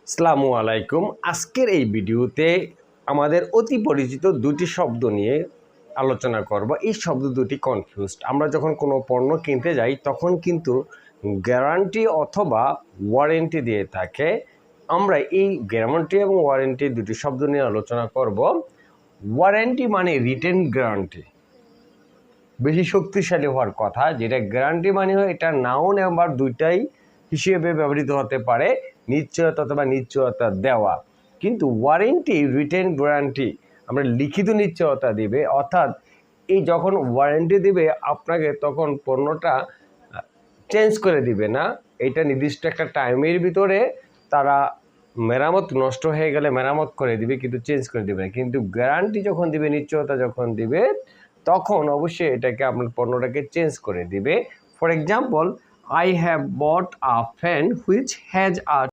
আসসালামু আলাইকুম। আজকের এই ভিডিওতে আমাদের অতি পরিচিত দুটি শব্দ নিয়ে আলোচনা করব। এই শব্দ দুটি কনফিউজড। আমরা যখন কোনো পণ্য কিনতে যাই তখন কিন্তু গ্যারান্টি অথবা ওয়ারেন্টি দিয়ে থাকে। আমরা এই গ্যারান্টি এবং ওয়ারেন্টি দুটি শব্দ নিয়ে আলোচনা করব। ওয়ারেন্টি মানে রিটেন গ্যারান্টি, বেশি শক্তিশালী হওয়ার কথা। যেটা গ্যারান্টি মানে হয় এটা নাউন এবং দুইটাই হিসেবে ব্যবহৃত হতে পারে, নিশ্চয়তা অথবা নিশ্চয়তা দেওয়া। কিন্তু ওয়ারেন্টি রিটেন গ্যারান্টি আমরা লিখিত নিশ্চয়তা দিবে, অর্থাৎ এই যখন ওয়ারেন্টি দিবে আপনাকে তখন পণ্যটা চেঞ্জ করে দিবে না। এটা নির্দিষ্ট একটা টাইমের ভিতরে তারা মেরামত নষ্ট হয়ে গেলে মেরামত করে দিবে, কিন্তু চেঞ্জ করে দিবে না। কিন্তু গ্যারান্টি যখন দিবে, নিশ্চয়তা যখন দিবে, তখন অবশ্যই এটাকে আপনার পণ্যটাকে চেঞ্জ করে দিবে। For example, I have bought a fan which has a